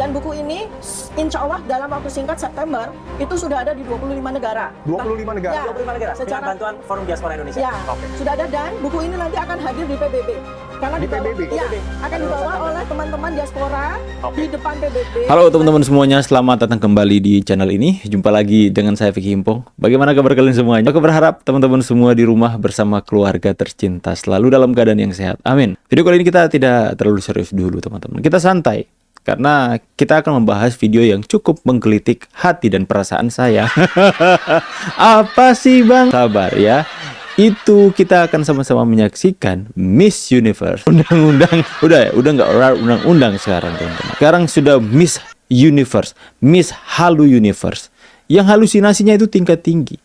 Dan buku ini insya Allah dalam waktu singkat September itu sudah ada di 25 negara. 25 negara? Ya, 25 negara secara dengan bantuan Forum Diaspora Indonesia. Ya, sudah ada, dan buku ini nanti akan hadir di PBB. Karena di PBB? Ya, akan dibawa oleh teman-teman diaspora di depan PBB. Halo teman-teman semuanya, selamat datang kembali di channel ini. Jumpa lagi dengan saya Vicky Himpong. Bagaimana kabar kalian semuanya? Aku berharap teman-teman semua di rumah bersama keluarga tercinta selalu dalam keadaan yang sehat. Amin. Video kali ini kita tidak terlalu serius dulu teman-teman. Kita santai. Karena kita akan membahas video yang cukup menggelitik hati dan perasaan saya. Apa sih bang? Sabar ya. Itu kita akan sama-sama menyaksikan Miss Universe. Undang-undang udah nggak undang-undang sekarang teman-teman. Sekarang sudah Miss Universe, Miss Halu Universe. Yang halusinasinya itu tingkat tinggi,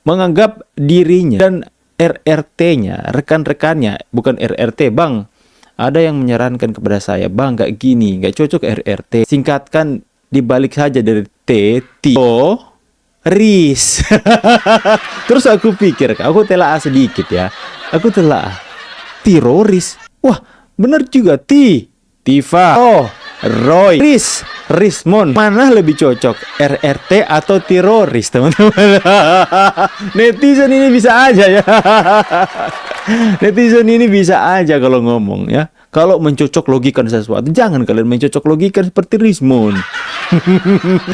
menganggap dirinya dan RRT-nya, rekan-rekannya, bukan RRT bang. Ada yang menyarankan kepada saya, bang nggak gini, nggak cocok RRT. Singkatkan dibalik saja dari T, RIS. Terus aku pikir, aku telah sedikit ya. Aku telah teroris. Wah, bener juga. Tifa, Roy, Rismon. Mana lebih cocok, RRT atau teroris, teman-teman? Netizen ini bisa aja ya. Netizen ini bisa aja kalau ngomong ya. Kalau mencocok logikan sesuatu, jangan kalian mencocok logikan seperti Rismon.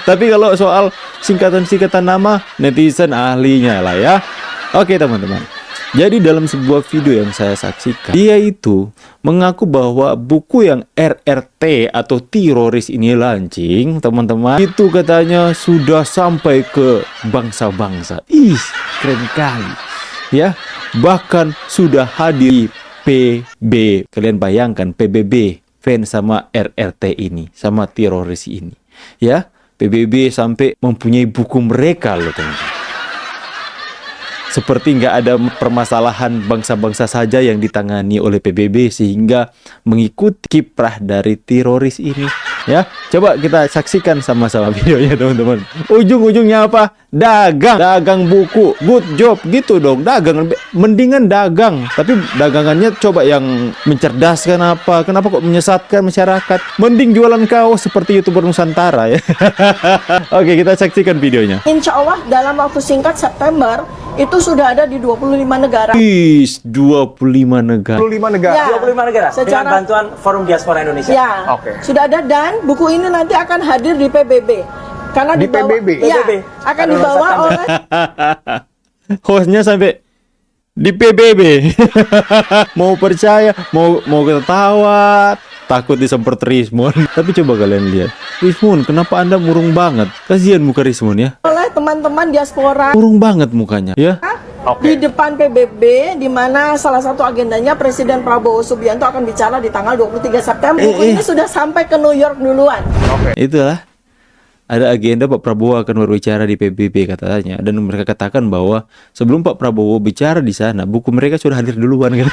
Tapi kalau soal singkatan-singkatan nama, netizen ahlinya lah ya. Oke teman-teman. Jadi dalam sebuah video yang saya saksikan, dia itu mengaku bahwa buku yang RRT atau teroris ini launching, teman-teman, itu katanya sudah sampai ke bangsa-bangsa. Ih, keren kali. Ya, bahkan sudah hadir PB. Kalian bayangkan PBB fans sama RRT ini, sama teroris ini. Ya, PBB sampai mempunyai buku mereka loh teman-teman. Seperti nggak ada permasalahan bangsa-bangsa saja yang ditangani oleh PBB sehingga mengikuti kiprah dari teroris ini. Ya, coba kita saksikan sama-sama videonya teman-teman. Ujung-ujungnya apa? Dagang buku. Good job gitu dong. Dagang, mendingan dagang. Tapi dagangannya coba yang mencerdaskan apa? Kenapa kok menyesatkan masyarakat? Mending jualan kaos seperti YouTuber Nusantara ya. Oke, kita saksikan videonya. Insya Allah dalam waktu singkat September itu sudah ada di 25 negara. 25 negara. 25 negara? Ya, 25 negara dengan bantuan Forum Diaspora Indonesia. Ya, Oke. sudah ada, dan buku ini nanti akan hadir di PBB. Karena Di dibawa, PBB? Ya, PBB. akan dibawa oleh Hostnya sampai di PBB. Mau percaya, mau ketawa, takut disemprot Rismon. Tapi coba kalian lihat, Rismon, kenapa anda murung banget? Kasihan muka Rismon ya. oleh teman-teman diaspora Murung banget mukanya ya. di depan PBB, di mana salah satu agendanya Presiden Prabowo Subianto akan bicara di tanggal 23 September. Buku ini sudah sampai ke New York duluan. Itulah. Ada agenda Pak Prabowo akan berbicara di PBB katanya, dan mereka katakan bahwa sebelum Pak Prabowo bicara di sana, buku mereka sudah hadir duluan kan.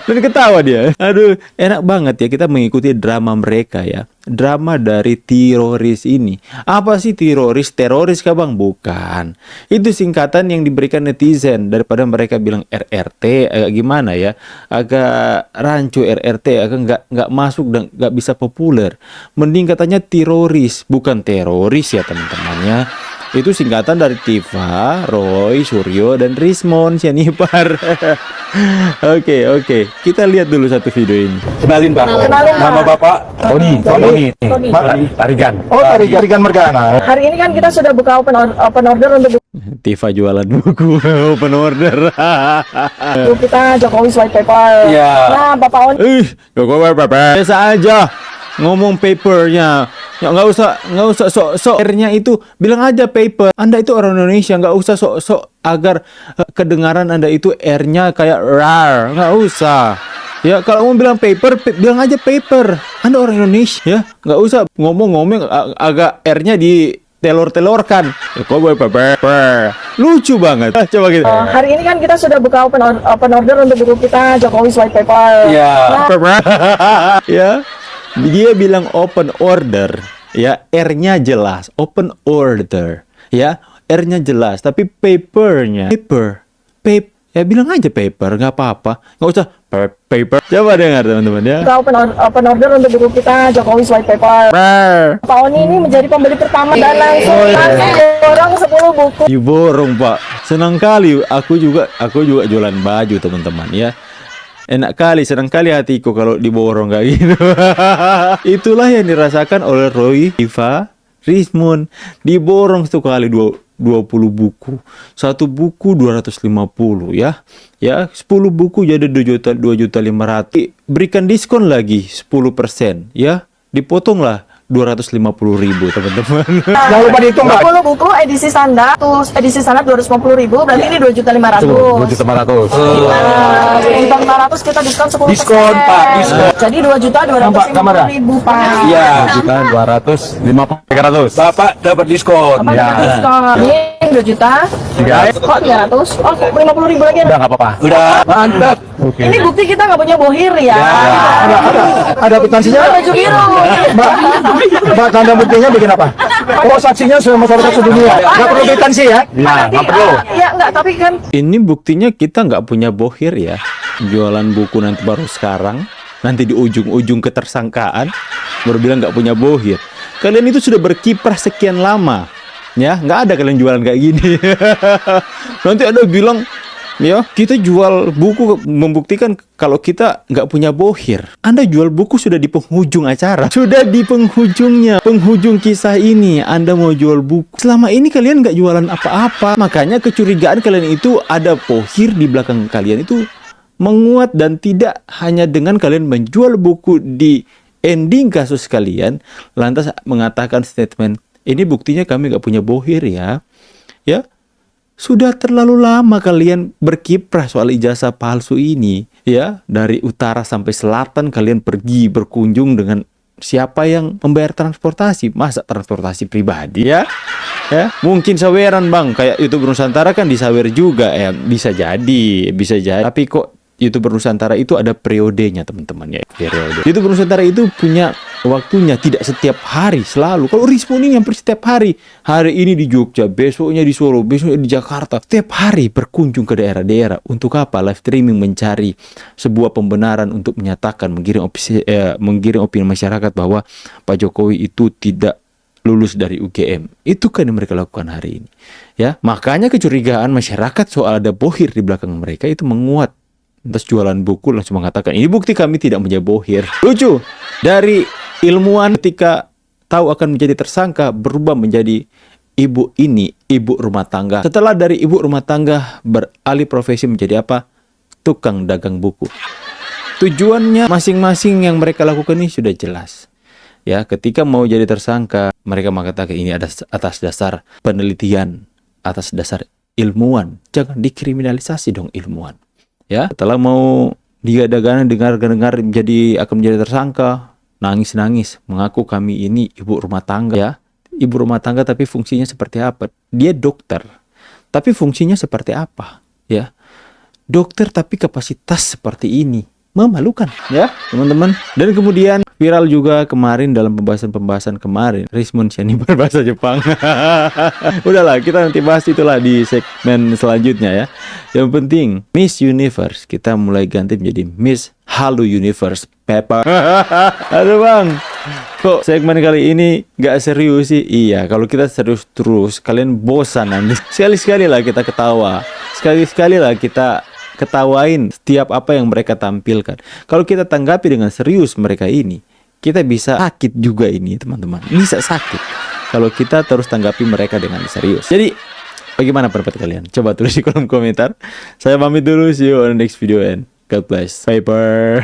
Dan ketawa dia. Aduh, enak banget ya kita mengikuti drama mereka ya. Drama dari teroris ini. Apa sih teroris? Teroris kah bang? Bukan. Itu singkatan yang diberikan netizen. Daripada mereka bilang RRT, agak gimana ya, agak rancu RRT, agak nggak masuk dan nggak bisa populer. Mending katanya teroris, bukan teroris ya teman-temannya. Itu singkatan dari Tifa, Roy, Suryo, dan Rismon Sianipar. Oke. Kita lihat dulu satu video ini. Kenalin Pak. Kenalin, Pak. Nama Bapak Tony. Tarigan. Oh, Tarigan Mergana. Hari ini kan kita sudah buka open order untuk Tifa jualan buku open order. buku kita Jokowi White Paper. Iya. Nah, Bapak Oni Jokowi biasa aja ngomong papernya. Ya nggak usah sok-sok. R-nya itu bilang aja paper. Anda itu orang Indonesia, nggak usah sok-sok agar kedengaran Anda itu R-nya kayak rar. Nggak usah. Ya kalau mau bilang paper, bilang aja paper. Anda orang Indonesia ya, nggak usah ngomong-ngomong agak R-nya di telor-telorkan. Jokowi paper. Lucu banget. Coba kita. hari ini kan kita sudah buka open order untuk buku kita Jokowi White Paper. Iya. Ya. Dia bilang open order, ya R-nya jelas, open order, ya R-nya jelas, tapi papernya paper, ya bilang aja paper, nggak apa-apa, nggak usah paper. Coba dengar teman-teman ya. Kita open order untuk buku kita Jokowi White Paper. Tahun ini menjadi pembeli pertama dan langsung borong 10 buku. Diborong Pak. Senang kali. Aku juga jualan baju teman-teman ya. Enak kali, senang kali hatiku kalau diborong kayak gitu. Itulah yang dirasakan oleh Roy, Iva, Rismon. Diborong satu kali 20 buku. Satu buku 250 ya. Ya, 10 buku jadi 2.500.000. Berikan diskon lagi 10% ya. Dipotonglah 250.000 teman-teman. Jangan lupa dihitung, Mbak. 10 buku edisi standar, terus edisi standar 250.000, berarti ini 2.500.000. 2.500.000. Dihitung 500 kita diskon 10%. Diskon, Pak, diskon. Jadi 2.250.000 Pak. Iya, juta 250.300. Bapak dapat diskon. Apa Ya. diskon? Ini 2 juta. Kok 300? Oh, 50.000 lagi. Udah nggak apa-apa. Udah. Mantap. Oke. Ini bukti kita nggak punya bohir ya. Ada kwitansinya. Baju biru. Mbak, tanda buktinya bikin apa? Oh, saksinya sudah masyarakat sedunia. Nggak perlu kwitansi ya? Iya, nggak perlu. Ya enggak, tapi kan Ini buktinya kita nggak punya bohir ya. Jualan buku nanti baru sekarang. Nanti di ujung-ujung ketersangkaan baru bilang nggak punya bohir. Kalian itu sudah berkiprah sekian lama. Ya, nggak ada kalian jualan kayak gini. Nanti ada bilang, ya, kita jual buku membuktikan kalau kita nggak punya bohir. Anda jual buku sudah di penghujung acara. Sudah di penghujungnya. Penghujung kisah ini Anda mau jual buku. Selama ini kalian nggak jualan apa-apa. Makanya kecurigaan kalian itu ada bohir di belakang kalian itu menguat. Dan tidak hanya dengan kalian menjual buku di ending kasus kalian, lantas mengatakan statement, ini buktinya kami nggak punya bohir ya. Ya. Sudah terlalu lama kalian berkiprah soal ijazah palsu ini, ya. Dari utara sampai selatan kalian pergi berkunjung dengan siapa yang membayar transportasi? Masa transportasi pribadi ya? Ya, mungkin saweran bang, kayak YouTuber Nusantara kan disawer juga ya, bisa jadi. Tapi kok YouTuber Nusantara itu ada periodenya teman-teman ya, periode. YouTuber Nusantara itu punya waktunya, tidak setiap hari selalu. Kalau Rismon ini hampir setiap hari. Hari ini di Jogja, besoknya di Solo, besoknya di Jakarta. Setiap hari berkunjung ke daerah-daerah. Untuk apa? Live streaming mencari sebuah pembenaran untuk menyatakan, menggiring opini masyarakat bahwa Pak Jokowi itu tidak lulus dari UGM. Itu kan yang mereka lakukan hari ini. Ya, makanya kecurigaan masyarakat soal ada bohir di belakang mereka itu menguat. Terus jualan buku langsung mengatakan, ini bukti kami tidak punya bohir. Lucu. Dari ilmuwan ketika tahu akan menjadi tersangka berubah menjadi ibu rumah tangga. Setelah dari ibu rumah tangga beralih profesi menjadi apa? Tukang dagang buku. Tujuannya masing-masing yang mereka lakukan ini sudah jelas. Ya, ketika mau jadi tersangka, mereka mengatakan ini atas dasar penelitian, atas dasar ilmuwan. Jangan dikriminalisasi dong ilmuwan. Ya, setelah mau digadang-gadang dengar akan menjadi tersangka, nangis-nangis mengaku kami ini ibu rumah tangga ya. Ibu rumah tangga tapi fungsinya seperti apa? Dia dokter. Tapi fungsinya seperti apa? Ya. Dokter tapi kapasitas seperti ini. Memalukan ya, teman-teman. Dan kemudian viral juga kemarin dalam pembahasan kemarin, Rismon Siani berbahasa Jepang. Udahlah, kita nanti bahas itulah di segmen selanjutnya ya. Yang penting Miss Universe kita mulai ganti menjadi Miss Halo Universe Pepper. Aduh bang, kok segmen kali ini gak serius sih? Iya, kalau kita serius terus kalian bosan nanti. Sekali-sekali lah kita ketawa, sekali-sekali lah kita ketawain setiap apa yang mereka tampilkan. Kalau kita tanggapi dengan serius mereka ini, kita bisa sakit juga ini teman-teman. Bisa sakit kalau kita terus tanggapi mereka dengan serius. Jadi bagaimana pendapat kalian? Coba tulis di kolom komentar. Saya pamit dulu, see you on the next video and God bless. Bye bye.